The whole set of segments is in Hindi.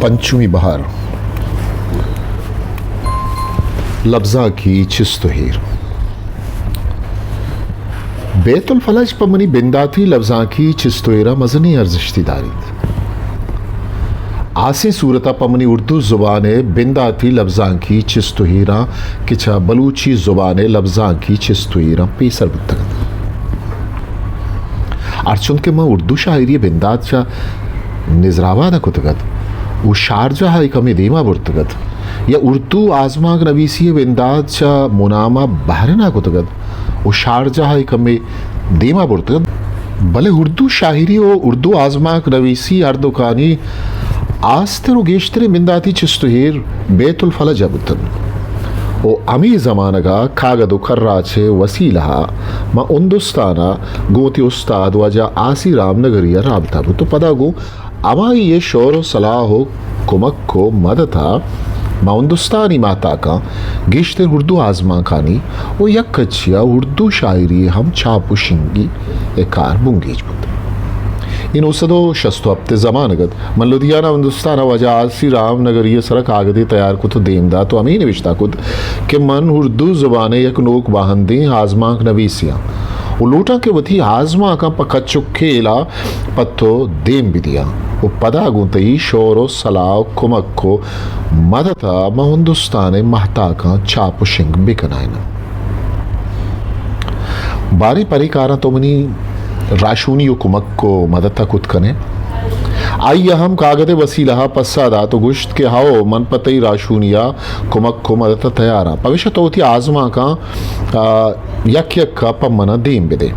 पंचमी बहार लफ्ज़ा की चिस्तहीर बेतुल फलज पमनी बिंदाती लफ्ज़ा की चिस्तहीरा मजनी अर्जिश्ती दारिद आसे सूरता पमनी उर्दू ज़ुबान बिंदाती लफ्ज़ा की चिस्तहीरा किछा बलूची ज़ुबान लफ्ज़ा की चिस्तहीरा पेसर बुतगत अर्चुन के माँ उर्दू शायरी बिंदात चा निजरावादा कुतगत वो शारजा है कमी देमा बुर्तगत या उर्दू आजमाक नवीसी बिंदात चा मुनामा बहरना कुतगत वो शारजा है कमी देमा बुर्तगत भले उर्दू शायरी और उर्दू आजमाक नवीसी अर्दुकानी आस्तर व गेश्तरे बिंदाती चिस्तहीर बेतुल फलज बुतन ओ अमी ज़मानगा खागदु खर्राचे वसीला मा उन्दुस्ताना गोती उस्ताद वजा आसी रामनगरिया राबता तो पदा गो अमाई ये शोर सलाह कुमक को मदता मा उन्दुस्तानी माता का गेश्तर उर्दू आजमा खानी ओ यक्कचिया उर्दू शायरी हम छापुशिंगी एकार बुंगेज बुत इन उसदो शस्तु हफ्ते ज़मानगत मन लुधियाना हिंदुस्तान वजह आसी रामनगर ये सरक आगदे तैयार कुत देमदा तो अमीन विश्ता कुत कि मन उर्दू ज़ुबान यक नोक बाहंदे आजमाक नवीसियाँ उलूटा के वथी आजमा का पकचुखे इला पत्तो देम भी दिया वो पदा गुंतई शोरो सलाव कुमक को मदता म हिंदुस्तान महता का चाप शिंग बिकनायना बारी परिकारा तो मनी राशूनी कुमक को मदता कुत कने आई हम कागदे वसीला पस्सादा तो गुश्त के हाओ मन पतई राशूनिया कुमक को मदता तैयारा भविष्य तो होती आजमा का यक यक का पमना देम बिदे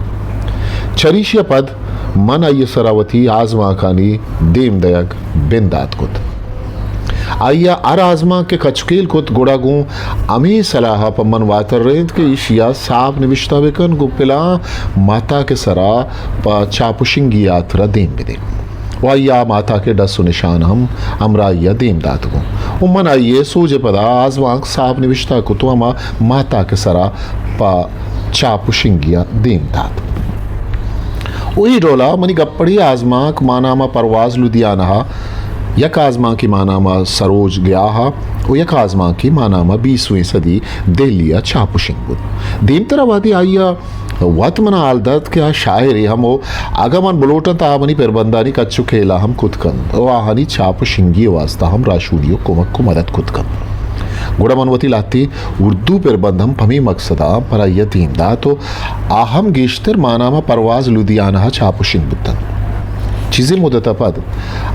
चरीशिया पद मन आई सरावती आजमा खानी देम दयक बिंदात कुत आइया अर आजमा के कचकेल कुत गुड़ागू अमी सलाह पमन वातर रेंद के इशिया साफ निविश्ता बेकन गुपिला माता के सरा प चापुशिंगी यात्रा देम बिदे वाइया माता के डसु निशान हम अमराइया देम दात को उमन आइये सूजे पदा आजमा साफ निविश्ता को तो अमा माता के सरा प चापुशिंगिया देम दात वही रोला मनी गप्पड़ी आजमाक मानामा परवाज लुधियाना यक आजमा की मानामा सरोज गया यक आजमा की मानामा 20वीं सदी दिल्लिया छापुशिंग दीम तरवादी आइया वत मना आलदत क्या शायरी हम वो आगमन बुलोटन तामनी पेरबंदानी कच्चु खेला हम खुदकन तो आहनी छापुशिंगी वास्ता हम राशूलियो कुमक को मदद खुदकन गुड़मनवती लाती उर्दू पेरबंदम फमी मकसदा पर यतीमदा तो आहम गेश्तर मानामा परवाज लुधियाना छापुशिंग बुतन चीज़ें मुदत पद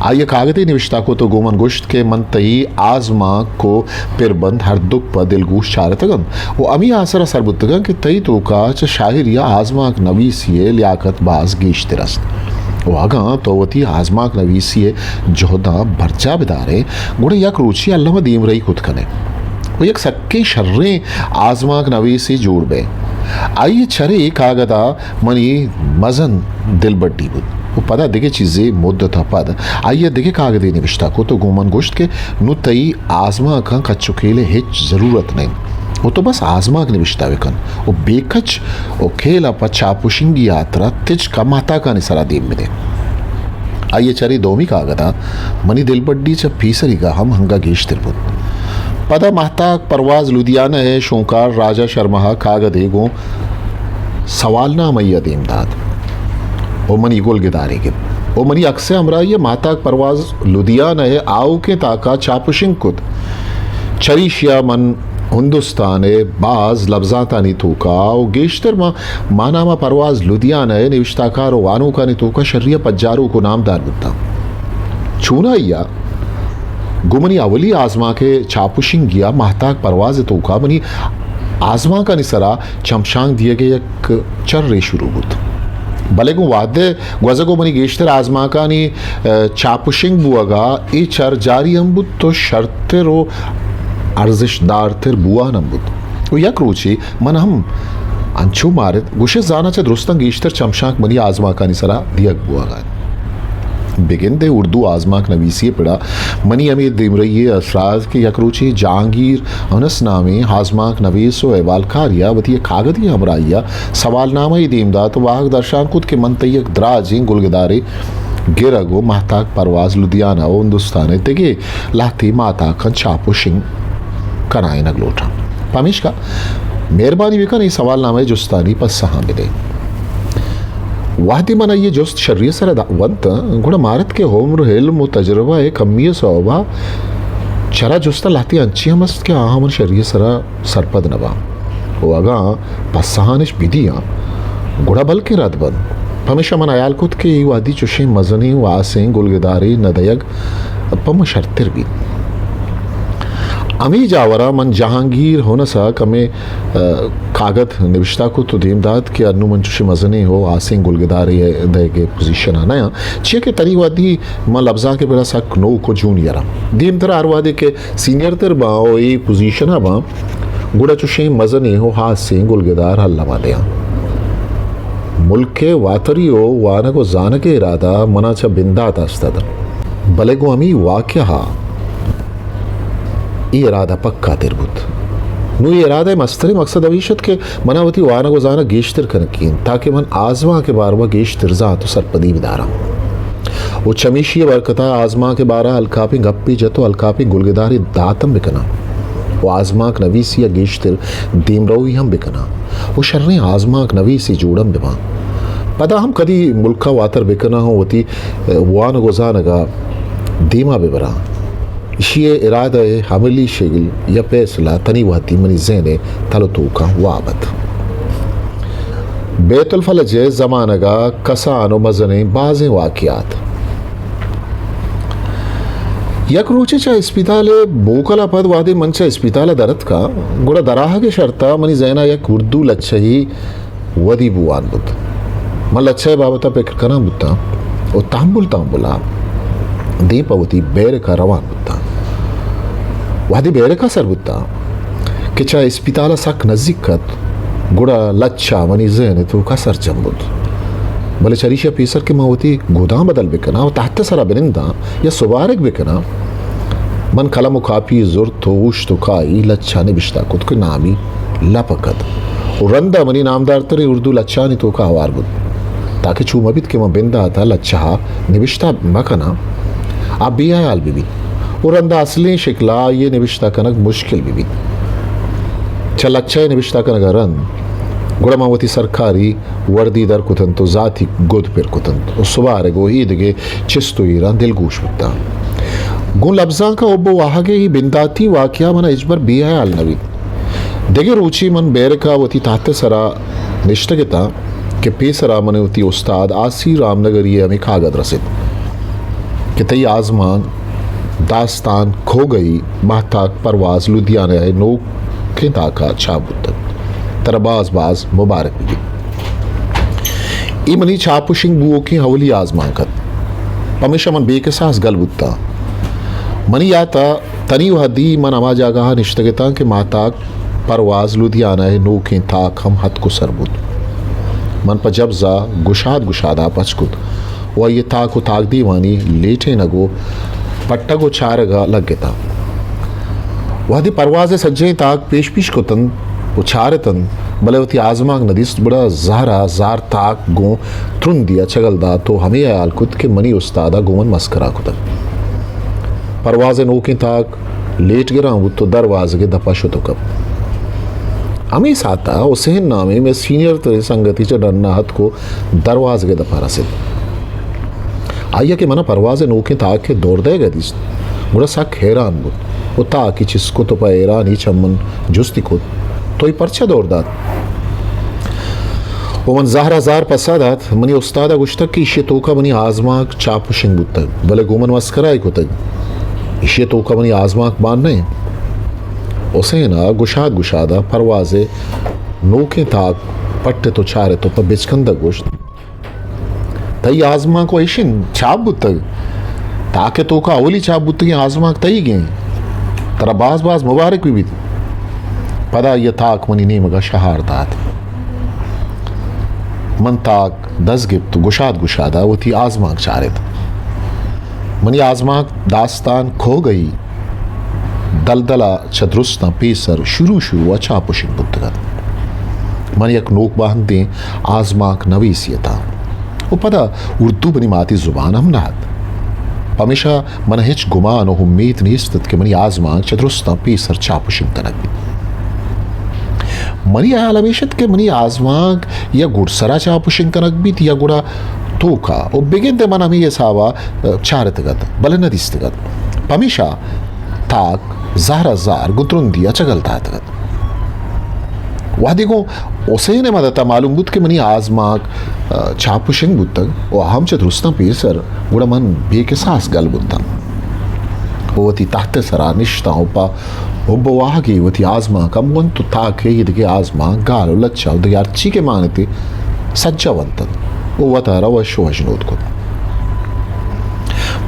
आइए कागती निविश्ता को तो गोमन गोश्त के मनतई आजमा को पिरबंद हर दुख पर दिलगूश चारतगन वो अमी आसरा सरबुतगन कि तई तो का च शाहिरिया आजमा नवीसिये लियाकत बाज गेश तिरस्त वागा तो वती आजमा नवीसिये जोहदा भरचा बिदारे गुड़े यक रुचि अल्लाह दीम रही खुद खने वो यक सक्के शर्रे आजमा नवीसी जोड़ बे आइए छरे कागदा मनी मजन दिल बड्डी बुद वो पदा दिखे चीज़ें मुद्दत पद आइए दिखे कागदे निविश्ता को तो गोमन गोश्त के नुतई आजमा का कच्चुकेले हिच ज़रूरत नहीं वो तो बस आजमा के निविश्ता वेकन वो बेकच वो खेला पचापुशिंगी यात्रा तिज का माता का निसरा देम मिले आइए चरी दोमी कागदा मनी दिल बड्डी च फीसरी का हम हंगा गेश तिरपुत पदा महता परवाज लुधियाना है शोकार राजा शर्मा कागदे गो सवालना मैया देमदाद ओ मनी गोल गिदारे के ओ मनी अक्से हमरा ये माता परवाज लुधियाना है आओ के ताका चापुशिंग कुत चरीशिया मन हिंदुस्तान बाज लफ्जाता नितोका ओ गेश्तर मानामा परवाज लुधियाना है निविश्ताकार वानों का नितोका शर्रिया पज्जारों को नामदार बुद्धा छूना या गुमनी अवली आजमा के चापुशिंग गया महताक परवाज तोका मनी आजमा का निसरा चमशांग दिए गए एक चर्रे शुरू बुद्ध भले को वादे गजगो मनी गेश्तर आजमा का नी चापुशिंग बुआगा ए चर जारी अम्बुत तो शर्ते रो अर्जिशदार तिर बुआ नम्बुत वो यक रुचि मन हम अंचु मारित गुशे जाना चे दुरुस्तंग गेश्तर चमशांग मनी आजमा का निसरा दियक बुआगा बिगिन दे उर्दू आजमाक नवीसी पड़ा मनी अमीर दिमरई असराज के यकरूची जहांगीर अनस नामे आजमाक नवीसो एवाल कारिया वती कागदी हमराइया सवालनामा ही दीमदा तो वाहक दर्शान खुद के मन तयक द्राजी गुलगदारे गिरगो महताक परवाज लुधियाना ओ हिंदुस्तान तेगे लाती माता कन चापुशिंग कनाए नगलोटा पामिश का मेहरबानी भी का सवाल नामे जुस्तानी पस सहा मिले वादी मना ये जोस्त शरीय सर वंत गुण मारत के होम्र हेल्म तजर्बा एक कम्मी सौबा चरा जुस्ता लाती अंची हमस के आहा मन शरीय सरा सरपद नबा वागा पस्सहानिश बिदिया गुड़ा बल के रात बन हमेशा मन आयाल कुत के वादी चुशे मजनी वासें गुलगदारी नदयग पम शर्तिर भी अमी जावरा मन जहांगीर होना सा कमे कागद निविष्टा को तो देमदाद के अन्नु मन चुशे मजनी हो आसें गुलगदारी दे के पोजीशन आना या चे के तरी वादी मन लफ्जा के बेड़ा सा नो को जूनियर देम तर आरवादे के सीनियर तर बाओ ये पोजीशन बा गुड़ा चुशे मजनी हो हासें गुलगदार हल्ला मादे मुल्क के वातरी हो वाना को जान के इरादा मनाचा बिंदात अस्ता भले को अमी वाक्य हा ಈ ಇರಾದ ಪಕ್ಕಾತಿರ್ಬುತ್ ನು ಈ ಇರಾದ ಮಸ್ತರಿ ಮಕ್ಸद अविशत के मनावती वाना को जाना गेश्तर कनकीन ताकि मन आजमा के बारवा गेश तिरजा तो सरपदी बिदारा वो चमीशी बरकता आजमा के बारा अलकापी गप्पी जतो अलकापी गुलगदारी दातम बिकना वो आजमाक नवीसी या गेश्तर दीमरवी हम बिकना वो शर्रे आजमाक नवीसी जोड़म बिमा पता हम कदी मुल्का वातर बिकना हो होती वाना को जानगा दीमा बिबरा ये इरादा हमली शिगल या फैसला तनी वाती मनी ज़ेने तलतू का वाबत बेतुल फलजे ज़मानगा कसानो मज़ने बाज़े वाक़ियात यक रोचे चा इस्पिताले बोकला पद वादे मंचा इस्पिताला दरत का गुड़ा दराह के शर्ता मनी ज़ेना यक उर्दू लच्छही वदी बुआन बुत मन लच्छे बाबता पे करना बुता और तांबुला दीपवती बेर का रवान बुता वादी बेरे का सर बुता कि चा इस्पिताला सक नज़दीकत गुड़ा लच्छा मनी ज़ेने तो का सर जम्बुद भले चरीशा पीसर के मावती गोदाम बदल बिकना और ताहत सरा बिनिंदा या सुबारक बिकना मन कलम कापी जुर तो उश तो काई लच्छा ने बिश्ता कुद के नामी लपकत और रंदा मनी नामदार तरे उर्दू लच्छा ने तो का हवार बुद ताकि चू मबित के मां बिंदा था लच्छा निबिश्ता मकना आप भी आयाल भी और अंदा असली शिकला ये निविश्ता कनक मुश्किल भी चल अच्छा निविश्ता कनक रन गुड़मावती सरकारी वर्दी दर कुतन तो जाति गुद पर कुतन और सुबार गो ईद गे चिस्तु ईरान दिल गोश बुता गुण लफ्जा का ओब्बो वाहगे ही बिंदाती वाक्या मना इजबर बिया आल नवी देगे रुचि मन बेर का वती ताते सरा निष्ठगिता के पेसरा मने वती उस्ताद आसी रामनगर ये हमें कागद रसिद कि तई आजमान दास्तान खो गई महताक परवाज लुधियाना है नो के ताका छाबुत तरबाज बाज मुबारक भी इमनी छापुशिंग बुओ की हवली आजमाकत हमेशा मन बेकसास गलबुत्ता मनी याता तनी वहदी मन अमा जागा निश्तगता के महताक परवाज लुधियाना है नो के ताक हम हद को सरबुत मन पर जबजा गुशादा पचकुत वह ये ताक ताक दीवानी लेटे नगो पट्टा को चारगा लग गया वादी परवाज़े सज्जे ताक पेश को तन उछारे तन बलेवती आजमाग नदीस बड़ा ज़ारा ज़ार ताक गो त्रुन दिया चगलदा तो हमें आयाल कुत के मनी उस्तादा गोमन मस्करा कुतन परवाज़े नोके ताक लेट गिरा वो तो दरवाजे के दफा शो तो कब हमें साता उसे नामे में सीनियर तरह संगति च डरना हथ को दरवाजे के दफा रसिद आइया के मना परवाज़े नोके ताक के दौड़ दे गदिस गुड़ा सा हैरान बुत वो ताकि चिस्को तो पैरा नी चमन जुस्ती को तो ही परचा दौड़दात वो मन ज़ाहरा ज़ार पसादात मनी उस्तादा गुश्तक की इशे तोका मनी आजमाक चापुशिंग बुतक भले गोमन मस्कराई को तक इशे तोका मनी आजमाक बांधने उसे ना गुशादा परवाज़े नोके ताक पट्टे तो चारे तो पर बिचकंदा गोश्त तई आजमा को ऐशिन छाप बुतक ताके तो का ओली छाप बुतक आजमा तई गए तरा बाज मुबारक भी पदा ये ताक मनी नीम का शहार दात मन ताक दस गिफ्त गुशादा वो थी आजमाक चारित मनी आजमाक दास्तान खो गई दलदला चदरुस्ता पेसर शुरू अच्छा पुशिक बुतगत मन यक नोक बांध दें आजमाक नवीसियता वो पदा उर्दू बनी माती ज़ुबान हम नात पमेशा मन हिच गुमान और उम्मीद नीस्तत के मनी आजमाक चतुरुस्ता पीसर चापुशिंग तनक मनी आलमेशत के मनी आजमाक या गुड़सरा चापुशिंग तनक भी या गुड़ा तोका और बेगिन दे मन हमें ये सावा चारतगत बलनदिस्तगत पमेशा ताक ज़ाहरा ज़ार गुतरुंदी अचगलता तगत वादिगो ओसेने मदता मालूम बुत के मनी आजमाक चापुशिंग बुतग और हम चतुरुस्ता पीसर गुड़ा मन बेके सास गल बुत्ता वती तहत सरा निश्ता ओपा ಒಬ್ಬವಾಗಿ ಇವತ್ತು ಆಜ್ಮಾಕ ಒಂದು ತಾಕೆ ಇದಕ್ಕೆ ಆಜ್ಮಾ ಗಾಲು ಲಚ್ಚ ಅದು ಅರ್ಚಿಗೆ ಮಾನತಿ ಸಜ್ಜವಂತದ್ದು ಓವತಾರ ವಶೋಜ್ನೋದ್ಕೊ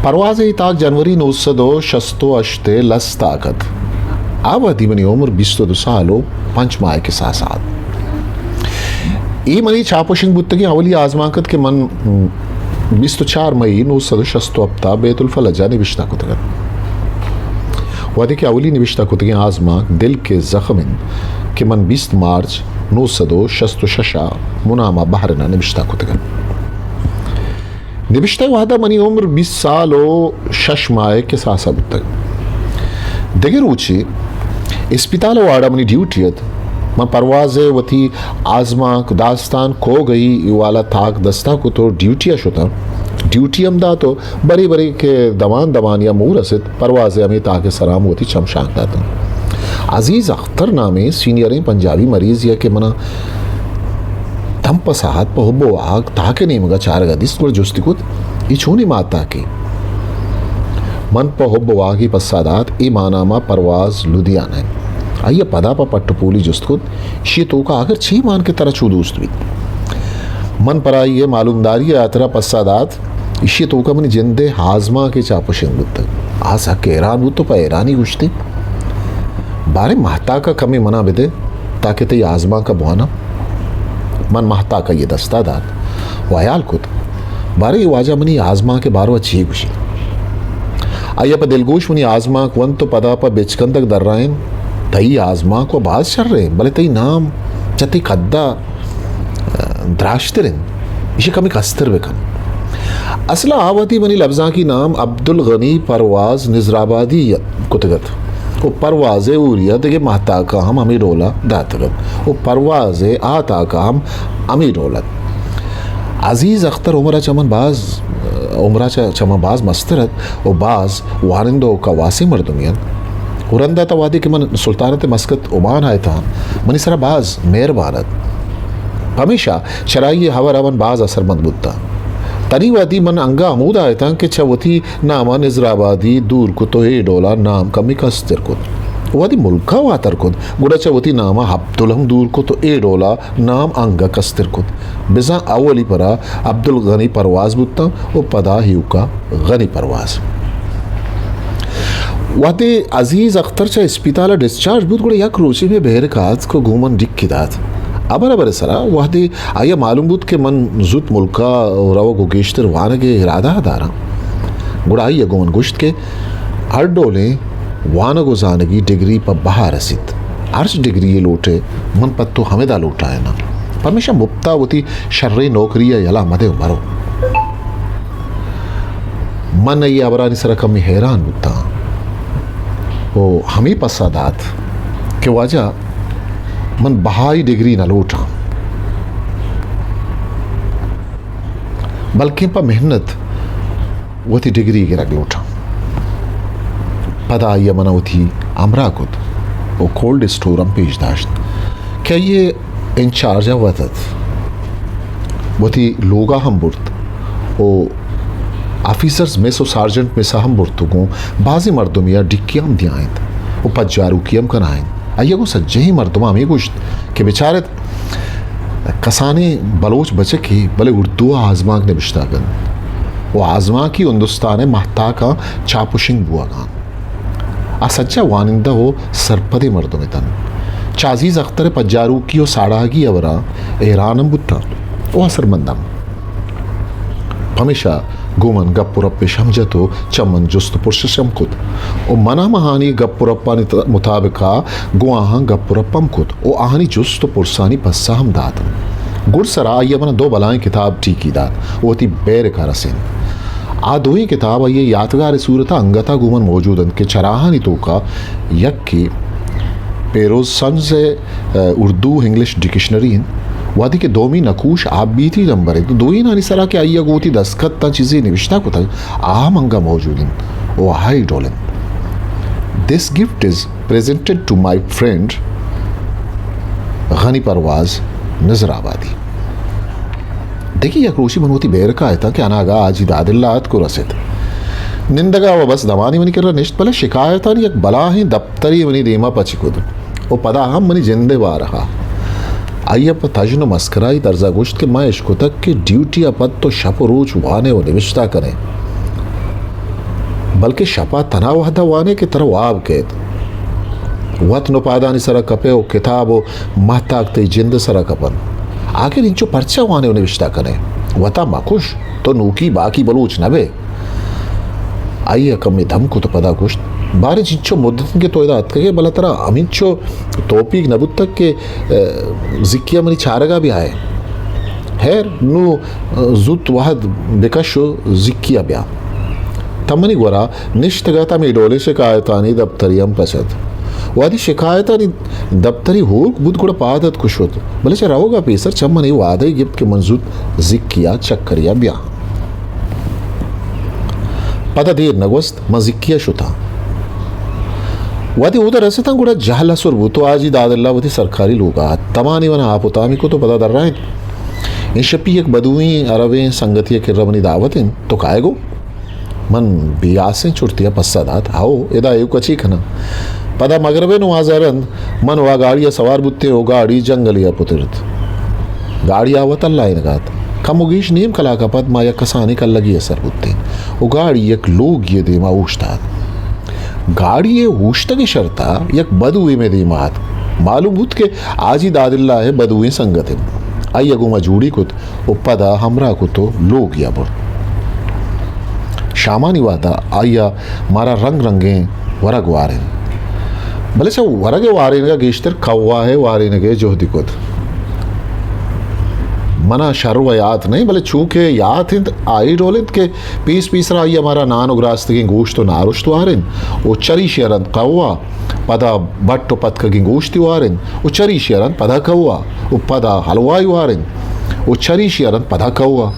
परवाज़े ताक जनवरी 1968 लस ताकत आबादी मनी उम्र 22 सालों 5 माह के साथ ई मनी चापुशिंग बुत्तगी अवली आजमाकत के मन 24 मई 1967 बेतुल फलजा निविश्ता कुतगत वादे के अवली निविश्ता कुतगी आजमा दिल के जख्मिन के मन 20 मार्च 1966 मुनामा बहरना निविश्ता कुतगत निविश्ता वादा मनी उम्र 20 साल और 6 माह के सासा बुत्तग देगर ऊंची इस्पिताल वाड़ा मनी ड्यूटीयत मन परवाज़े वती आजमा दास्तान खो गई वाला थाक दस्ता को तो ड्यूटिया शुता ड्यूटी अमदा तो बड़ी बड़ी के दवान या मूर रसित परवाज़े हमें ताकि सराम होती चमशाक दाता अजीज़ अख्तर नामे सीनियर पंजाबी मरीज़ या के मना तम पसाहत पहुबो आग ताके नहीं मगा चार गदिस को जुस्तिकुत इछूनी माता की मन पहुबो आगी पसादात ईमानामा परवाज़ लुधियाना है आइए पदा पा पट्टपूली जुस्तकुत शी तो का अगर 6 मान के तरह चूदूस्त भी मन पर आई ये मालूमदारी यात्रा पसादात इशी तो का मन जिंदे हाजमा के चापुशिंग तक आसा के ईरान वो तो पैरानी गुश्ती बारे महता का कमी मना बिदे ताकि ते आजमा का बुआना मन महता का ये दस्ता दात वायाल कुत बारे ये वाजा मनी आजमा के बारो अच्छी गुशी आइए पर दिलगोश मनी आजमा वन तो पदा पर बेचकन तक दर रहे तई आजमा को बाज चल रहे भले तई नाम चती खद्दा द्राश्तरिन इसे कमी कस्तर बेकन असला आवती मनी लफ्जा की नाम अब्दुल गनी परवाज़ निजराबादी कुतगत वो परवाज़े उरिया के महता का हम अमीर रोला दातगत वो परवाज़े आता का हम अमीर रोलत अजीज़ अख्तर उमरा चमन बाज उमरा चमन बाज मस्तरत वो बाज वारिंदो का वासी मर्दुमियत उरंदा तवादी के मन सुल्तानत मस्कत ओमान आए था मनी सरा बाज मेहरबानत हमेशा शराई हवर अवन बाज असरमंद बुद्धा तनी वादी मन अंगा अमूद आए था कि छवती नामा निजराबादी दूर को तो ए डोला नाम कमी कस्तर को वादी मुल्का वातर को गुड़ा छवती नामा अब्दुल हम दूर को तो ए डोला नाम अंगा कस्तर को बिजा अवली परा अब्दुल गनी परवाज़ बुद्धा वो पदा ही का गनी परवाज़ वादे अजीज़ अख्तर चा इस्पिताला डिस्चार्ज बुत गुड़े यक रोची में बहर काज को घूमन डिक की दात अबर सरा वादे आया मालूम बुत के मन जुत मुल्का रव गुगेश्तर वान के इरादा दारा गुड़ा आइया गोमन गुश्त के हर डोले वान गुजानगी डिग्री पर बहा रसित अर्श डिग्री ये लोटे मन पत्तो हमें दा लोटा है ना परमेशा मुप्ता होती शर्रे नौकरी यला मदे मरो मन ये अबरानी सरा कमी हैरान बुता वो हमें पसादात के वाजा मन बहाई डिग्री न लोटा बल्कि पर मेहनत वो थी डिग्री के रख लोटा पता ये मना वो थी अमरा खुद वो कोल्ड स्टोर हम पेश दाश्त क्या ये इंचार्ज है वतत वो थी लोगा हम बुर्त वो ऑफिसर्स में सो सार्जेंट में सा हम बुर्तुगों बाजी मर्दुमिया डिक्कियाम दियाएं वो पज्जारू कियम कनाएं आइए को सज्जे ही मर्दमा में गुश्त के बेचारे कसाने बलोच बचे की भले उर्दू आजमा ने बिश्ता कर वो आजमा की हिंदुस्तान महता का चापुशिंग बुआ गान आ सच्चा वानिंदा हो सरपदे मर्दों तन चाजीज़ अख्तर पज्जारू की ओ साड़ागी अवरा एरानम बुत्ता ओ असरमंदम हमेशा गोमन गप्पुरप्पे शमजतो चमन जुस्त पुरुषम खुद ओ मना महानी गप्पुरप्पानी मुताबिका गो आहां गप्पुरप्पम खुद ओ आहानी जुस्त पुरसानी पस्सा हम दात गुड़ सरा ये मन दो बलाएं किताब ठीक दा वो थी बैर का रसें आ दो ही किताब ये यादगार सूरत अंगता गुमन मौजूदन के चराहानी तो का यक की पेरोज सन से उर्दू इंग्लिश डिक्शनरी वादी के दोमी नकूश आप भी थी नंबर है तो दो ही नानी सरा के आइया गोती दस्खत ता चीज़ें निविष्टा को था आम अंगा मौजूदिन ओ हाई डोलन this gift is presented to my friend Ghani Parwaz Nazrabadi देखिए यक्रोशी मनोती बेर का आयता कि अनागा आज ही दादिल्लात को रसित निंदगा व बस दवानी मनी कर निश्त पले शिकायता नहीं एक बला ही दफ्तरी मनी देमा पचिकुद ओ पदा हम मनी जिंदे वा रहा अय्यप तजन मस्कराई दर्जा गुश्त के माँ इश्को तक की ड्यूटी अपद तो शप रोज वाने व निविष्टा करें बल्कि शपा तना वहदा वाने की तरह वाब कहत वत नुपादानी सरा कपे ओ किताब ओ महताकते जिंद सरा कपन आखिर इंचो परचा वाने व निविष्टा करें वता मकुश तो नूकी बाकी बलूच नबे आइया कमी धमको तो पदा गुश्त बारे जिंचो मुद्दत के तो इदात के बला तरा अमिंचो तोपीक नबुत तक के जिक्किया मनी चारगा भी आए हैर नु जुत वहद बेकशो जिक्किया ब्या तमनी गोरा निश्तगता में डोले शिकायतानी दफ्तरियम पसद वादी शिकायतानी दफ्तरी हो बुद गुड़ा पादत कुछ होत भले चा रहोगा पेसर चम्मनी वादे गिफ्ट के मंजूत जिक्किया चक्करिया ब्या पता देर नगवस्त मजिक्किया शुता वादी उधर ऐसे था गुड़ा जहला सुर वो तो आज ही दादल्ला वती सरकारी लोग तमानी वना आप उतामी को तो पता दर रहा है इन शपी एक बदुई अरबें संगतिया के रबनी दावतें तो कायगो मन बियासें चुड़तिया पस्सादात आओ इदा एव कची खना पदा मगरबे नु आजारंद मन वा गाड़िया सवार बुत्ते हो गाड़ी जंगलिया पुतिरत गाड़ी आवत अल्लाह इनगात कमुगीश नीम कला का पद माया कसानी कल लगी असर बुत्ते वो गाड़ी एक लोग ये देमा उश्ता गाड़ी ये उश्ता की शर्ता एक बदुई में दीमात मालूम बुत के आज ही दादिल्ला है बदुई संगत है आइया गुमा जूड़ी कुत पदा हमरा को तो लोग या बुर शामानी वादा आइया मारा रंग रंगे वरग वारे भले से वरगे वारे का गेश्तर कौवा है वारे नगे जो दिक्कत मना शर्व याद नहीं भले चूके याद हिंद आई डोलित के पीस पीस रहा ये हमारा नान उग्रास्त की गोश्त तो नारुश्त वारिन वो चरी शेरन कौवा पदा बट्टो पद की गोश्त वारिन वो चरी शेरन पदा कौवा वो पदा हलवाई वारिन वो चरी शेरन पदा कौवा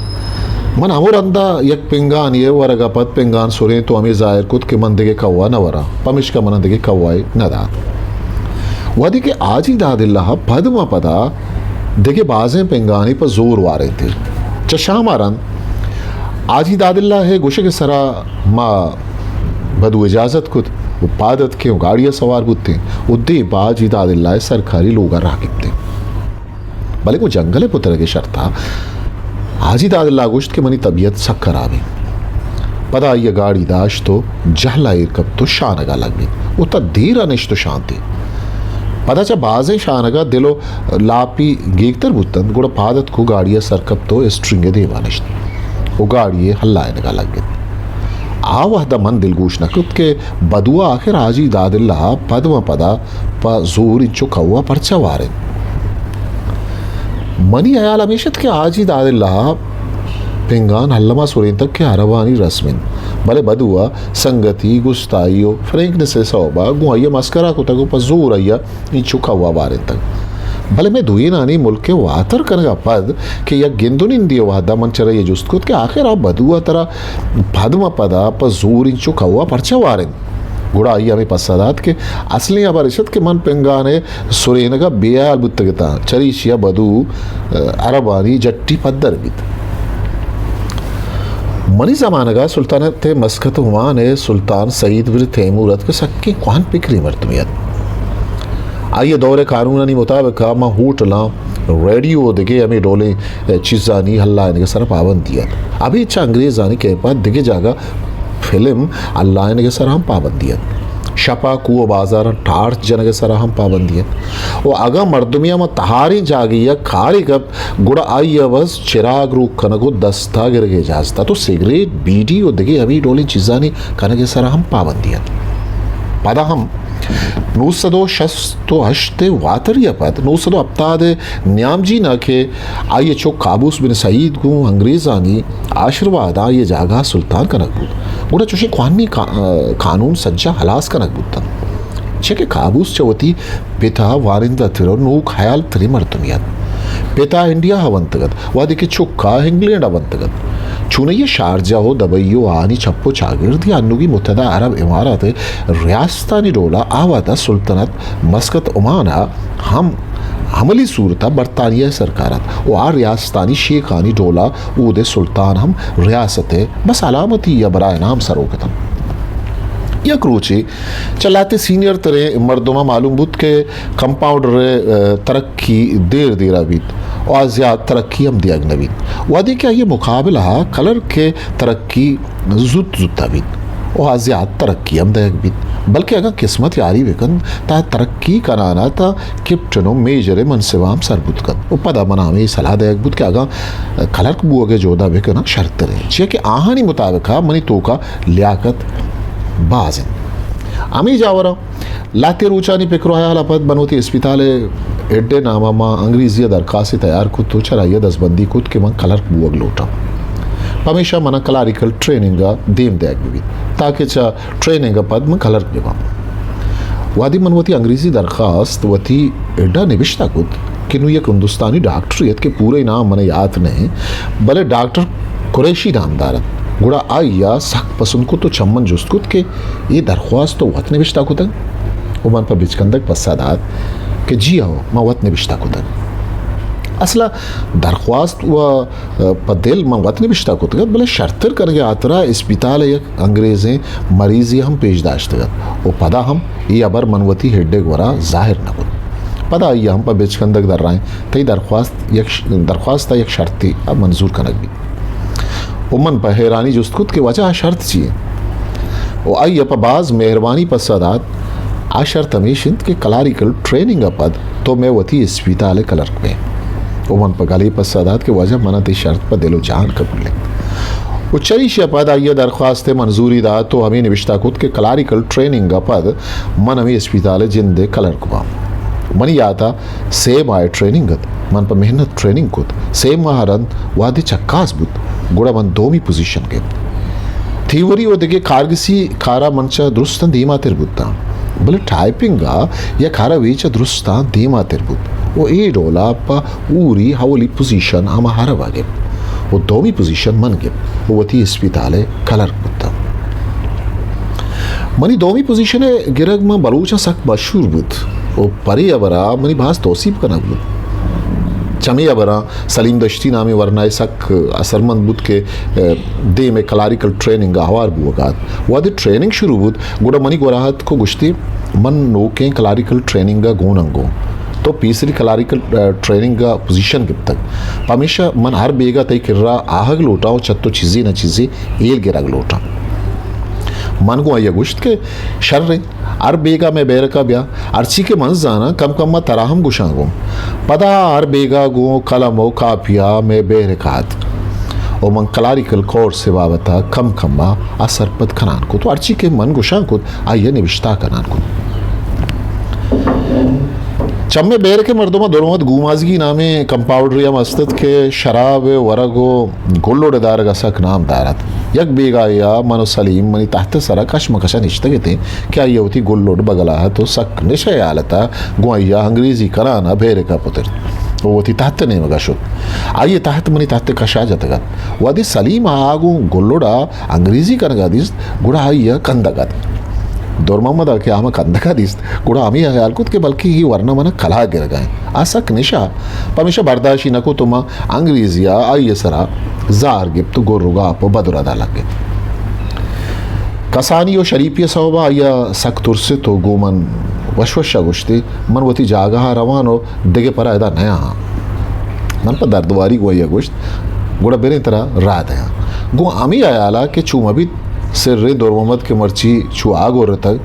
मन अमूर अंदा यक पिंगान ये वरगा पद पिंगान सुरे तो अमी जाहिर कुद के मन दिगे कौवा न वरा पमिश का मन दिगे कौवाई न दात वदी के आज ही दादिल्ला पदमा पदा देखे बाजें पिंगानी पर जोर वारे थे चशामारन आज ही दादिल्ला है गुशे के सरा माँ बदू इजाज़त खुद वो पादत के गाड़ियाँ सवार बुते उद्दे बाज ही दादिल्ला है सरकारी लोग रागिबते भले को जंगल पुत्र के शर्ता आज ही दादिल्ला गुश्त के मनी तबीयत सक खराबी पता ये गाड़ी दाश तो जहला कब तो शानगा लग गई उतना देर अनिश तो शांति पता चा बाजें शानगा दिलो लापी गेगतर बुतन गुड़ा पादत को गाड़िया सरकब तो स्ट्रिंगे देवानिश वो गाड़िए हल्लाए नगा लग गए आवहदा मन दिलगोश नकुत के बदुआ आखिर आज ही दादिल्ला पदवा पदा पा जोर इंचो कौवा परचा वारे मनी अयाल हमेशत के आज ही दादिल्ला पिंगान हल्लमा सुरें तक के अरबानी रस्मिन भले बदुआ संगति गुस्ताइयो फ्रेंकने से सौबा गुआइया मस्करा को तक पर जोर आइया इन चुका हुआ बारे तक भले मैं दुई नानी मुल्क के वातर करगा पद कि यह गिंदुन इंदिय वादा मन चरा ये जुस्त खुद के आखिर आप बदुआ तरह भदमा पदा पर जोर इन चुका हुआ परचा वारे गुड़ा आइया में पसादात के असली अबारिशत के मन पिंगाने सुरेन का बेयाल बुत्तगता चरीशिया बदू अरबानी जट्टी पद्दर बित मनी जमानगा सुल्तानत मस्कत हुमान सुल्तान सईद बिन तैमूरत के सक्की कौन पिकरी मरतमियत आइए दौरे कानूनी मुताबिक माँ हूट लाम रेडियो दिगे हमें डोले चीज़ानी हल्ला इनके सर पाबंदियत अभी अच्छा अंग्रेज़ानी के पास दिगे जागा फिल्म अल्लाह इनके सर हम पाबंदियत शपा कुओ बाजार टार्च जन के सर हम पाबंदियत वो अगा मर्दमिया में तहारी जागी या खारी कब गुड़ा आई बस चिराग रू कनगो दस्ता गिर के जास्ता तो सिगरेट बीडी और दिगे अभी डोली चीज़ानी कन के सर हम पाबंदियत पदा हम 968 वातरियापत 970 न्यामजी न के आइए चो काबूस बिन सईद गु अंग्रेज़ानी आशीर्वाद ये जागा सुल्तान का नकबूत गुड़ा चुशी कानूनी कानून सज्जा हलास का नकबूत चेके काबूस चवती पिता वारिंदा थिरो नू खयाल तरी मर्तुमियत पिता इंडिया हवंतगत वादी के चुक्का इंग्लैंड हवंतगत चुनैया शारजा हो दबैयो आनी छप्पो चागिर्दी अन्नुगी मुत्तदा अरब इमारत रियासतानी डोला आवादा सुल्तनत मस्कत उमाना हम हमली सूरता बरतानिया सरकारत और रियासतानी शेखानी डोला ऊदे सुल्तान हम रियासत बस अलामती या बराए नाम सरोकतम या क्रोचे चलाते सीनियर तरह मर्दमा मालूम बुत के कंपाउंडर तरक्की देर देरा बीत और ज़्यादा तरक्की हम दिया नवीन वादे क्या ये मुकाबला कलर के तरक्की जुत्ता बीत और ज़्यादा तरक्की हम दया बीत बल्कि अगर किस्मत यारी वेकन ता तरक्की कराना था कैप्टनो मेजर मनसेवाम सरबुत कर वो पदा मना में सलाह दया बुत के अगर कलर को बुआ जोदा वेकन शर्त रहे चाहिए कि आहानी मुताबिक मनी तो का लियाकत बाजिन आमी जावरा लाते रूचानी पिकरो आया पद बनोती अस्पताल एड्डे नामा माँ अंग्रेजी दरखास्त तैयार कुत तो चराइया दसबंदी कुत के मन कलर बुअग लोटा हमेशा मना क्लारिकल ट्रेनिंग देम देग भी ताकि चा ट्रेनिंग पद में कलर बेवा वादी मनवती अंग्रेजी दरखास्त वती एड्डा निविष्टा कुत कि नु एक हिंदुस्तानी डॉक्टरियत के पूरे नाम मने याद नहीं भले डॉक्टर कुरैशी नामदारत गुड़ा आइया सख पसंद को तो चम्मन जुस्तकुत के ये दरख्वास्त तो वत निविष्टा कुतन वो मन पर बिचकंदक पसादात कि जी आओ मैं वत निविष्टा कुतन असला दरख्वास्त व पदेल मैं वत निविष्टा कुतन भले शर्तर करके आतरा अस्पताल एक अंग्रेज़ें मरीज़ी हम पेश दाश्तगत वो पदा हम ये अबर मनवती हेड्डे वरा जाहिर न कुत पदा आइया हम पर बिचकंदक दर रहे तई दरख्वास्त एक शर्ती अब मंजूर कनक भी उमन पर हैरानी जुस्तकुत के वजह शर्त चाहिए वो आई अप बाज मेहरबानी पसादात आ शर्त हमेशिंद के क्लारिकल ट्रेनिंग पद तो मैं वती अस्पताल क्लर्क में उमन पर गली पसादात के वजह मना शर्त पर दिलो जान कबूल ले वो चरीश पद आइए दरख्वास्त मंजूरी दा तो हमें निविष्टा कुत के क्लारिकल ट्रेनिंग पद मन हमें अस्पताल जिंदे क्लर्क बा मनी आता सेम आए ट्रेनिंग मन पर मेहनत ट्रेनिंग कुत सेम महारन वादे चक्कास बुत गुड़ा मन दोमी पोजीशन के थीवरी वो देखे कारगिसी खारा मंचा दुरुस्तान धीमा तिरबुत्ता भले टाइपिंग या खारा वीचा दुरुस्तान धीमा तिरबुत वो ए डोला पा ऊरी हवली पोजीशन आमा हारा वागे वो दोमी पोजीशन मन के वो वती अस्पताल कलर बुत्ता मनी दोमी पोजीशन है गिरग में बलूचा सक मशहूर बुत वो परे अबरा मनी भास तोसीब करना बुत चमे अबरा सलीम दश्ती नामी वरना सक असरमंद बुत के दे में क्लारिकल ट्रेनिंग हवार बुआगात वादे ट्रेनिंग शुरू बुत गुड़ा मनी गोराहत को गुश्ती मन नोके क्लारिकल ट्रेनिंग गोन अंगो तो पीसरी क्लारिकल ट्रेनिंग का पोजीशन गिब तक हमेशा मन हर बेगा तय किर्रा आहग लोटाओ चत्तो चीज़ी न चीज़ी एल गिरग लोटा मन को आइया गुश्त के शर रही अर बेगा में बैर का ब्या अर्ची के मंज जाना कम कम तराहम गुशांगो पदा अर बेगा गो कलमो कापिया में बैर कात और मन क्लारिकल कोर्स से बाबता कम कम्मा असरपत खनान को तो अर्ची के मन गुशांग को आइया निविष्टा खनान को चम्मे बैर के मर्दों दोनों गुमाजगी नामे कंपाउंडरिया मस्तद के शराब वरगो गोल्लोडेदार गसक नाम दारत यक बेगा या मनो सलीम मनी तहत सरा कशमकशा निश्तगे थे क्या ये होती गोल्लोड बगला तो सक निशय आलता गुआया अंग्रेजी कराना भेरे का पुत्र वो थी तहत ने मगशुद आइए तहत मनी तहत कशा जतगा वादी सलीम आगु गोल्लोडा अंग्रेजी करगा दिस गुड़ा आइया कंदगत दोरमद के आम कंदका दिस गुड़ा आमी ख्याल कुत के बल्कि ही वरना मन कला गिर गए आसक निशा पमेशा बर्दाशी नको तुम अंग्रेजिया आइए सरा जार गिप तो गोरुगा आप बदुरा डाला के कसानी और शरीफिया सौबा आइया सक तुरसे तो गोमन वशवशा गुश्ते मन वती जागा रवानो दिगे पर आयदा नया मन पर दर्दवारी गोया गुश्त गुड़ा बेरे तरह रात है गो आमी आयाला के चूम अभी सिर रे दोरमद के मर्ची छू आग और तक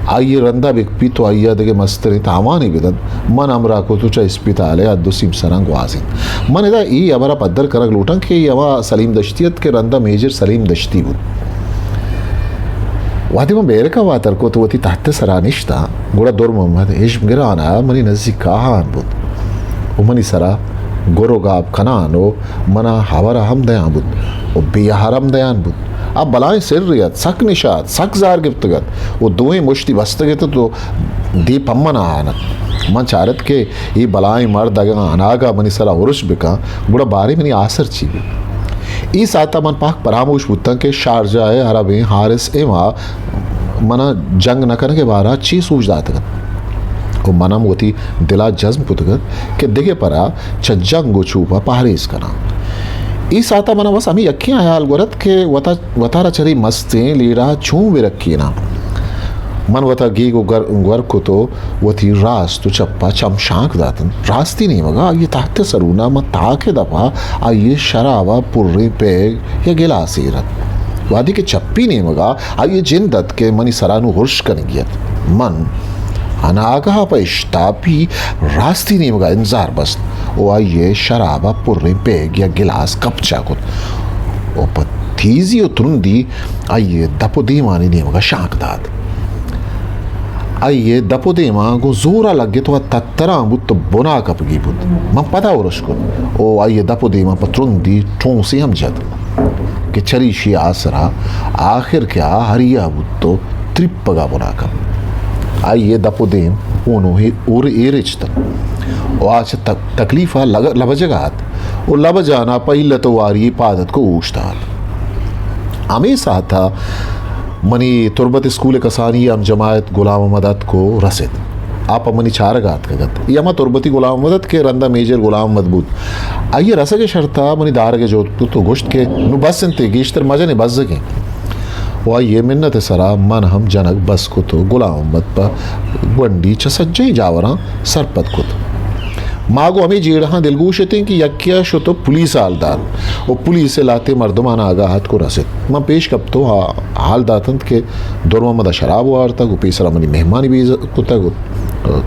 आइए रंदा बिकपी तो आइया दगे मस्तरी तामानी बिदन मन अमरा को तुचा अस्पताल है दुसिम सरंग वाजिन मन इदा ई अबरा पद्दर करग लूटन के यवा सलीम दश्तियत के रंदा मेजर सलीम दश्ती बुद वादी में बेरका वातर को तो वती तहत सरानिश्ता गुड़ा दौर मोहम्मद इश्म गिराना मनी नज़ी कहान बुद उमनी सरा गोरोगाब कनानो मना हवारा हम दयान बुद और बेहरम दयान बुद अब बलाएं सिर्रियत सक निशात सक जार गिफ्तगत वो दोएं मुश्ती बस्तगत तो दी पम्मना आनत मन चारत के ये बलाएं मर्द अगा अनागा मनी सरा उरुश बिका गुड़ा बारे मनी आसर चीबी ई साता मन पाक परामोश बुत्ता के शारजा अरबे हारिस एमा मना जंग न करने के बारा ची सूझ दातगत को मना मोती दिला जज्म पुतगत के दिगे परा जंग छूपा पहरेज कना ई साता मना बस अमी यक्कियां हाल गोरत के वतारा चरी मस्ते लीरा छू वे रखी ना मन वता गी को गर को तो वती रास तो चप्पा चमशाक दातन रास्ती नहीं मगा ये ताते सरूना म ताके दफा आ ये शराबा पुर्रे पेग या गिलास सीरत वादी के चप्पी नहीं मगा आ ये जिंदत के मनी सरानु हुर्श कनियत मन अनागहा पैश्तापी रास्ती नहीं मगा इंजार बस ओ आइए शराबा पुर्रे पेग या गिलास कपचा कुत ओ पतीजी तुरुंदी आइए दपुदी मानी नहीं मगा शाक दात आइए दपुदे मां को जोरा लगे तो तत्तरा बुत तो बोना कपगी बुत मैं पता और उसको ओ आइए दपुदे मां पत्रुंदी ठोंसी हम जद कि चरीशी आसरा आखिर क्या हरिया बुत तो त्रिपगा बोना कप आइए दपुदे उनो ही उर एरिच तक ओ आज तकलीफा लबजगात ओ लब जाना पहले तो वारी पादत को ऊछता हमेशा था मनी तुरबत स्कूल कसानी हम जमायत गुलाम मदद को रसिद आप मनी चारगात कगत यमा तुरबती गुलाम मदद के रंदा मेजर गुलाम मजबूत आइए रस के शर्ता मनी दार के जो तो गोश्त के नु बस संते गिश्तर मजे ने बस के वो ये मिन्नत सरा मन हम जनक बस को तो गुलाम मद पर वंडी चसज्जे जावरा सरपत को मागो हमें जेड़ा दिलगूश थे कि यक्या शो तो पुलिस हालदार वो पुलिस से लाते मर्दमान आगा हाथ को रसित मैं पेश कब तो हाल दातंत के दौर मदा शराब वार तक वो पेसरा मनी मेहमानी भी को तक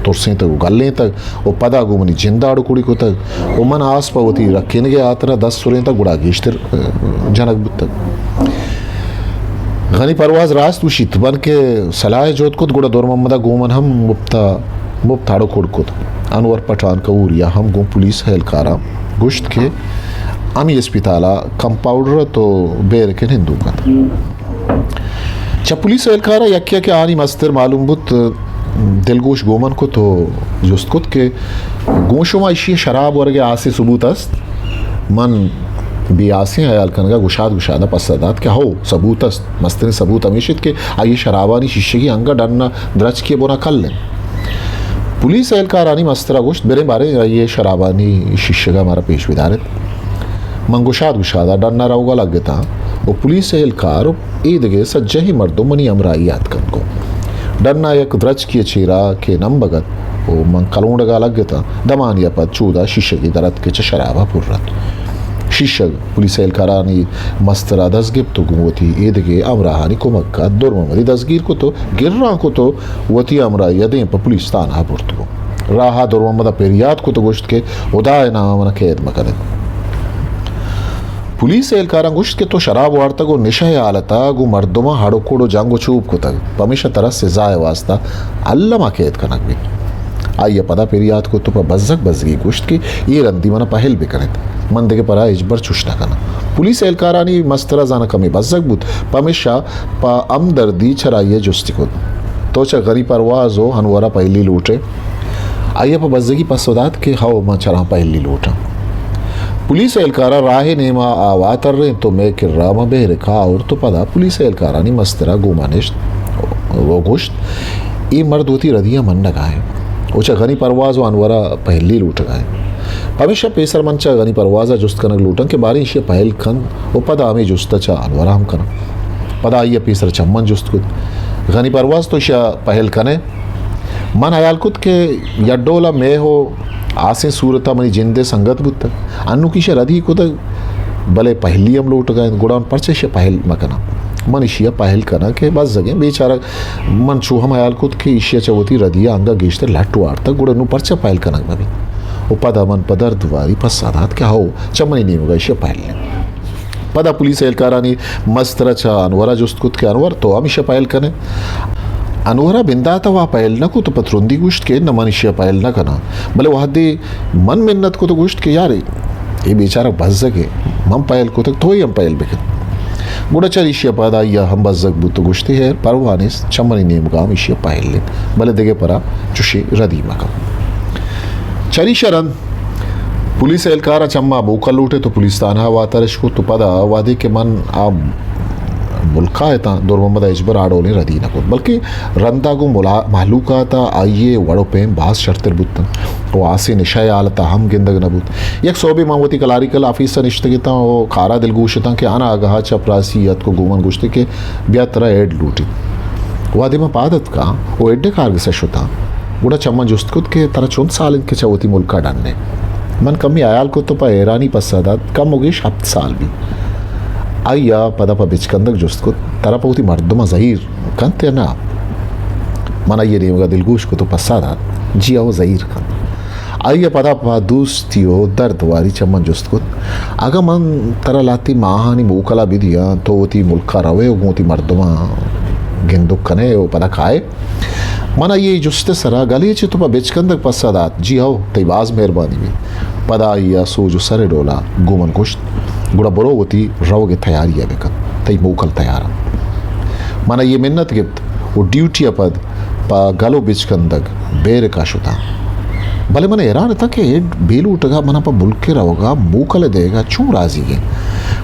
तुरसें तक गलें तक वो पदा गो मनी जिंदाड़ू कुड़ी को तक वो मन आस पवती रखें के आतरा 10 सुरें तक गुड़ा गिश्तर जनक बुत तक गनी परवाज रास तू शीत बन के सलाह जोत को गुड़ा दौर मदा गोमन हम मुफ्ताड़ो खुड़ को अनवर पठान कऊरिया हम गो पुलिस हेलकारा गुश्त के अमी अस्पताला कंपाउंडर तो बेर के हिंदू का जब पुलिस हेलकारा यक्या के आनी मस्तर मालूम बुत दिलगोश गोमन को तो जुस्त कुत के गोशुमा इशी शराब वर्गे आसे सबूत अस्त मन भी आसे अयाल कनगा गुशादा पसदात क्या हो सबूत अस्त मस्तर सबूत अमीशित के आइए शराबानी शीशे की अंगा डरना द्रज के बोना कल लें पुलिस एहलकारानी मस्तरा गोश्त मेरे बारे ये शराबानी शीशे का हमारा पेश विदारत मंगुशादा डरना रहोगा लग था वो पुलिस एहलकार ईदगे सज्जे ही मर्दों मनी अमराई याद कर को डरना एक द्रज किए चीरा के नम बगत वो मंग कलोंडगा लग था दमानिया पर चूदा शीशे की दरद के शराबा पुर्रत शीशक पुलिस एहलकारानी मस्तरा दसगिब तो गुमोती ईदगे अमराहानी को मक्का दुर्मदी दसगीर को तो गिर्रा को तो वती अमरा यदें पर पुलिस ताना पुरतो राहा दुर्मदा पेरियात को तो गोश्त के उदाय नाम कैद मकन पुलिस एहलकारा गोश्त के तो शराब वार्ता को निशा आलता गु मर्दुमा हाड़ो कोड़ो जांगो चूप को तक पमिशा तरह से जाए वास्ता अल्लामा कैद कनक भी आइए पदा पेरियात को तो बज्जक बजगी गोश्त की ये रंदी मना पहल भी करे मंद के परा इजबर चुशना कना पुलिस एहलकारानी मस्तरा जाना कमी बज्जक बुत पमिशा पा अमदर्दी छराइए जुस्ती को तो च गरी परवाज हो हनवरा पहली लूटे आइए पा बज्जगी पसोदात के हाओ मां चरा पहली लूटा पुलिस एहलकारा राहे नेमा आवा तर रहे तो मैं किर्रा मा बेर खा और तो पदा पुलिस एहलकारानी मस्तरा गोमानिश वो गोश्त ये मर्द होती रदिया मन लगाए ओचा गनी परवाज व अनवरा पहली लूट गए हमेशा पेसर मंचा गनी परवाजा जुस्त कनक लूटन के बारे इशे पहल खन ओ पदा हमें जुस्त चा अनवरा हम कन पदा आइए पेसर चम्मन जुस्त कुद गनी परवाज तो इशा पहल कने मन अयाल कुद के यड्डोला में हो आसे सूरता मनी जिंदे संगत बुत अन्नु की शे रदी कुद भले पहली हम लूट गए गुड़ान परचे इशे पहल मकना मन इशिया पहल कना के बस जगह बेचारा मन चूहम अयाल कुद के इशिया चवती रदिया अंगा गेश्तर लट्टू आड़ता गुड़नु परचा पहल कना भी ओ पदा मन पदर दुवारी पसादात क्या हो चमनी नहीं होगा इशिया पहल पदा पुलिस एहलकारानी मस्तरचा अनवरा जुस्त के अनवर तो हमेशा पायल कने अनवरा बिंदाता वह पायल न को तो पथरुंदी गुश्त के न मनुष्य पायल न कना भले वह दे मन मिन्नत को तो गुश्त के यार ये बेचारा बज्जके मम पायल को तो ही हम पायल बेकन गुड़ाचारिशिया पदा या हम बज्जक बुत गुश्ती है परवानिस चमनी नेम गाम इशिया पायल ले भले देगे परा चुशी रदीमा का चरिशरन पुलिस एहलकारा चम्मा बोकल लूटे तो पुलिस ताना वातरश को तो पदा वादे के मन आ मुल्का है ता दौर मोहम्मद अजबर आडोले रदीना को बल्कि रंदा को महलूका था आइए वड़ो पेम बास शर्तर बुतन वो आसे निशाय आलता हम गिंदग नबूत एक सोबी मामूती कलारिकल ऑफिसर निश्तगिता वो खारा दिलगूशता के आना आगाह चपरासीयत को गुमन गुश्ते के ब्यातरा एड लूटी वादे में पादत का वो एड्डे कारग से शुता गुड़ा चम्मा जुस्तकुत के तरह चुन साल इनके चौथी मुल्का डालने मन कमी आयाल को तो पैरानी पसादात कम होगी 7 साल भी आइया पदा बिचकंदक जुस्तकुत तरह पौती मर्दमा जहीर कंते ना मना ये नहीं होगा दिलगोश को तो पसादात जिया वो जहीर कन आइया पदा दोस्तियो दर्द वारी चम्मन जुस्तकुत अगर मन तरह लाती माहानी मोकला भी दिया तो होती मुल्का रवे होती मर्दमा गिंदुक कने वो पदा खाए मना ये जुस्ते सरा गली चे तो बिचकंदक पसादात जी आओ तैबाज मेहरबानी भी पदा या सो जो सरे डोला गुमन कुश्त गुड़ा बरो होती रवोगे तैयारी है बेकन तई मोकल तैयार मना ये मिन्नत गिफ्त वो ड्यूटी पद पा गलो बिचकंदक बेर का शुता भले मन हैरान था कि बेलू उठगा मना पा मुल्क के रहोगा मोकल देगा चू राजी है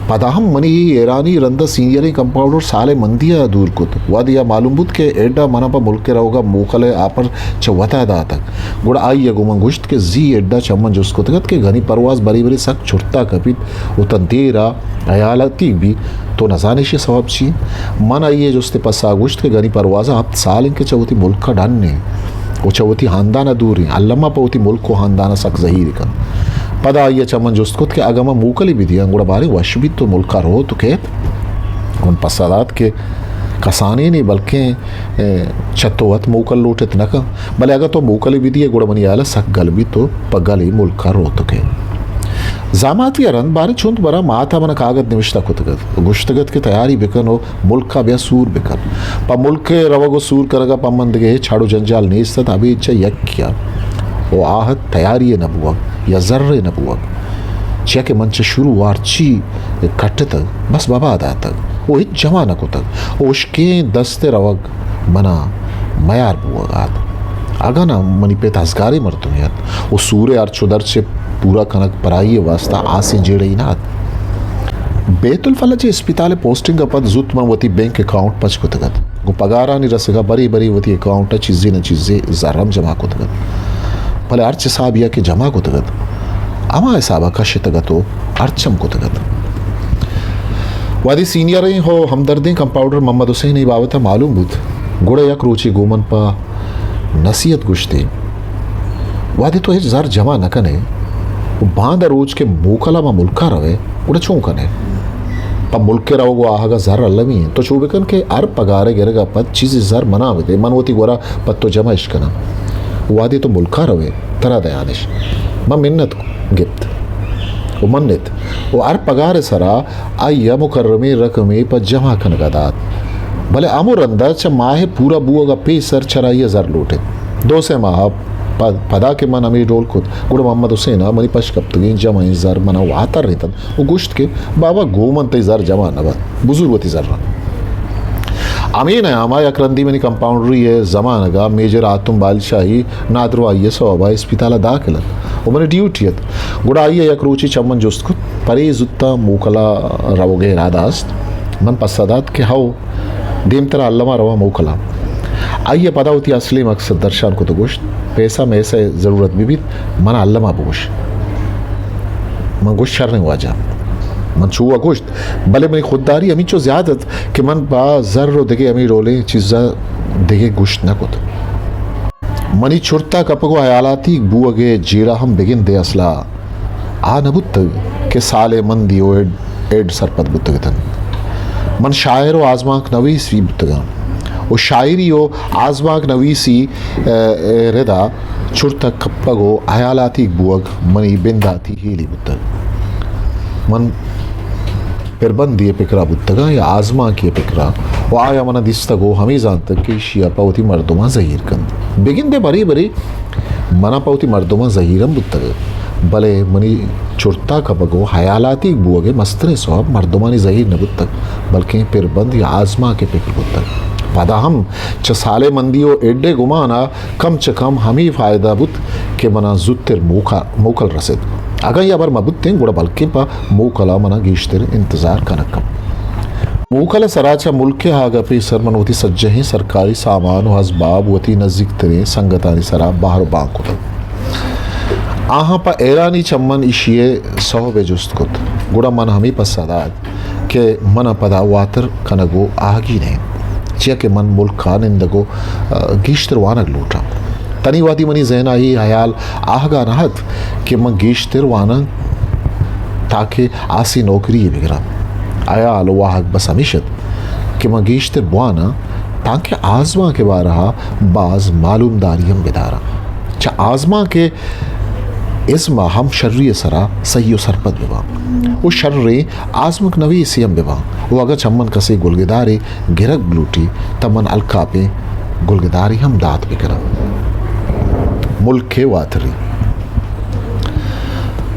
पदा हम मनी ईरानी रंदा सीनियर कंपाउंडर साले मंदिया दूर कुत वादिया मालूम बुत के एडा मना पा मुल्क के रहोगा मोकल आपर चवता दा तक गुड़ा आई है गुमन गुश्त के जी एडा चमन जुस्को तगत के घनी परवाज बरी बरी सक छुट्टा कपित उतन देरा अयालती भी तो नजानिश सवाब छी मन आई है जुस्ते पसा गुश्त के घनी परवाजा अब साल इनके चौथी मुल्क का डालने वो चौथी हानदाना दूर अल्लमा पौती मुल्क को हानदाना सक जहीर का पदा ये चमन जुस्तकुत के अगमा मूकली भी दिया गुड़ा बारे वश भी तो मुल्का रो तो के उन पसादात के कसाने नहीं बल्कि छत्तोवत मूकल लूटत न का भले अगर तो मूकली भी दिए गुड़ा मनी आला सक गल भी तो पगली मुल्का रो तो के जामाती अरन बारे चुंत बरा माता मन कागद निविष्टा कुतगत गुश्तगत की तैयारी बिकनो मुल्क का ब्या सूर बिकन पा मुल्क के रवगो सूर करगा पमंद के छाड़ो जंजाल नेस्तत अभी इच्छा यक किया वो आहत तैयारी नबुवक या जर्रे नबुवक चे के मंच शुरू वारची कट तक बस बाबा अदा तक वो हित जमा न को तक उसके दस्ते रवग मना मयार बुवगात आगा ना मनी पे तस्गारी मरतुम यार वो सूर्य और चुदर से पूरा कनक पराई वास्ता आसे जेड़ई नात बेतुल फला जे अस्पताल पोस्टिंग पद जुत मन वती बैंक अकाउंट पच को तगत गो पगारा नि रसगा बरी बरी वती अकाउंट चीजें न चीजें जरम जमा को तगत भले अर्च साहब या के जमा को तगत अमा हिसाब का शितगतो अर्चम को तगत वादी सीनियर हो हमदर्दी कंपाउंडर मोहम्मद हुसैन ही बावता मालूम बुत गुड़े यक रोची गोमन पा नसीहत गुश्ते वादी तो जर जमा न कने बांध रोज के मोकला मा मुल्का रवे उड़े चूं कने पब मुल्क के रहोगो आहगा जर अल्लमी तो चूबिकन के अर पगारे गिरगा पद चीज जर मना वे मनवती गोरा पद तो जमा इश्कना वादी तो मुल्का रवे तरा दयानिश मा मिन्नत गिफ्त वो मन्नत वो अर पगारे सरा आया मुकर्रमे रकमे पद जमा कन गदात भले आमुर अंदर च माहे पूरा बुआगा पे सर चराइए जर लूटे 2 से माह पदा के मन अमीर रोल खुद गुड़ मोहम्मद हुसैन मनी पश कप्तगी जमा जर मना वो आतर रहता वो गुश्त के बाबा गोमन ते जर जमा नबा बुजुर्ग वती जर अमीन है हमारे अकरंदी में कंपाउंडरी है जमानगा मेजर आतुम बादशाही नादरवा ये सवाबा इस्पिताला दाखिल वो मैंने ड्यूटीयत गुड़ा आइए एक रोची चमन जुस्त खुद परे जुत्ता मोकला रवोगे इरादास्त मन पसदात के हाउ देम तरह अल्लामा रवा मोकला आइए पता होती असली मकसद दर्शान को तो गोश्त पैसा में ऐसे ज़रूरत भी मना अल्लामा गोश्त मन गोश्त शर नहीं हुआ जा मन छुआ गोश्त भले मेरी खुददारी अमी चो ज़्यादत कि मन बा जर्रो देखे अमी रोले चीज़ा देखे गोश्त न कुत मनी छुरता कपगो हयालाती बुअगे जीरा हम बेगिन दे असला आ नबुत के साले मन दियो एड सरपत बुतगतन मन शायर व आजमाक नवीसी बुतगा वो शायरी हो आजमाक नवीसी रेदा छुरता कप्पगो हयालाती बुअग मनी बिंदाती हीली बुतग मन फिर बंदी पिकरा बुत्तगा या आजमा की पिकरा वो आया मना दिस्तगो हमें जानता कि शिया पावती मर्दुमा जहीर कंद बेगिन दे बरी बरी मना पावती मर्दुमा जहीरम बुत्तगा भले मनी चुरता कबगो हयालाती बुअगे मस्तने सोब मर्दुमानी जहीर न बुत्तग बल्कि फिर बंद या आजमा के पिकर बुत्तग पदा हम चसाले मंदियो एड्डे गुमाना कम च कम हमी फायदा बुत के मना जुत्तिर मोकल रसिद अगर या बार मबुत्ते गुड़ा बल्कि पा मोकला मना गीश्तिर इंतजार कनकम मोकल सराचा मुल्क के हागा पे सरमनवती सज्जही सरकारी सामान व हसबाब वती नजदीक तरे संगतानी सरा बाहर बांक आहा पा ऐरानी चम्मन इशिये सहोबे जुस्तकुत गुड़ा मन हमी पसादाद के मन पदा वातर कनगो आगी ने चिया के मन मुल्क का निंदगो गीश्तर वानग लूटा तनी वादी मनी जहना ही हयाल आहगा नहत कि मन गीश्तर वानग ताकि आसी नौकरी ये बिगरा आया आलो वाहक बस हमेशत कि मन गीश्तर बुआना ताकि आजमा के बारहा बाज मालूमदारी हम बिदारा चा आजमा के इसमा हम शर्री सरा सही सरपद बिवा वो शर्रे आजमक नवी सीएम बिवा वो अगर चम्मन कसे गुलगदारे गिरक ब्लूटी तमन अलका पे गुलगदारी हम दात भी करम मुल्क के वातरी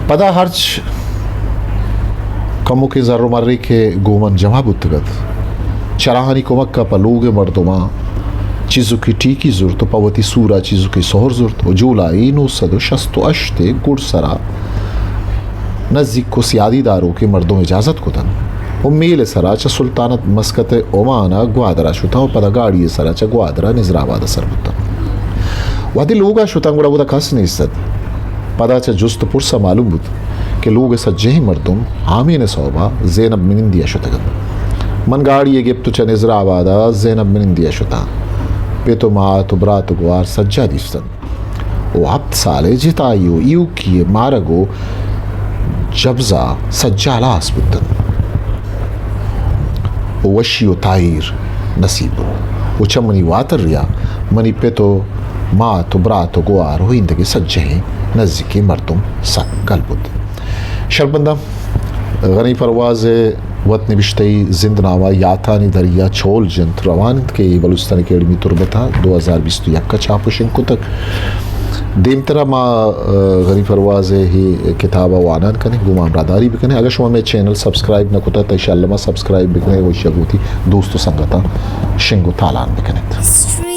पदा हर्च कमो के जर्रो मर्रे के गोमन जमा बुतगत चराहानी कोमक का पलूगे मर्दुमा चीज़ों की टीकी ज़रूरत पवती सूरा चीज़ों की सोहर ज़रूरत जुलाई 968 गुड़सरा नज़दीक को सियादीदारों के मर्दों इजाज़त को तन वो मेल सरा च सुल्तानत मस्कत ओमाना ग्वादरा शुता और पदा गाड़ी सरा च ग्वादरा निजराबाद सर बुता वादी लोगा शुता गुड़ा बुदा खस नहीं सद पदा च जुस्त पुरसा मालूम बुत कि लोग सज्जे ही मर्दुम आमीन सौबा ज़ैनब मिनिंदिया शुतगत मन गाड़ी ये गिफ्ट च निजराबादा ज़ैनब मिनिंदिया शुता पेतो मात ब्रात गुआर सज्जा दिस्तन वो हफ्त साले जितायु यू किए मारगो जब्जा सज्जा लास बुतन वो वशियो ताहिर नसीब वो चमनी वातर रिया मनी पेतो मात ब्रात गुआर हो इंदगी सज्जे हैं नज़दीकी मर्दुम सक गलबुत शर्बंदा गनी परवाज़ वत निबिश्तई जिंदनावा याथानी दरिया छोल जंत रवानत के बलुस्तान अकेडमी तुरबता 2021 का छापुशिंग को तक देमतरा मा गनी परवाज़ ही किताब वानन कने गुमा बरादारी भी कने अगर शुमा में चैनल सब्सक्राइब न कुता तो इंशाल्लाह सब्सक्राइब भी कने वो शगुती दोस्तों संगता शिंगो तालान भी कने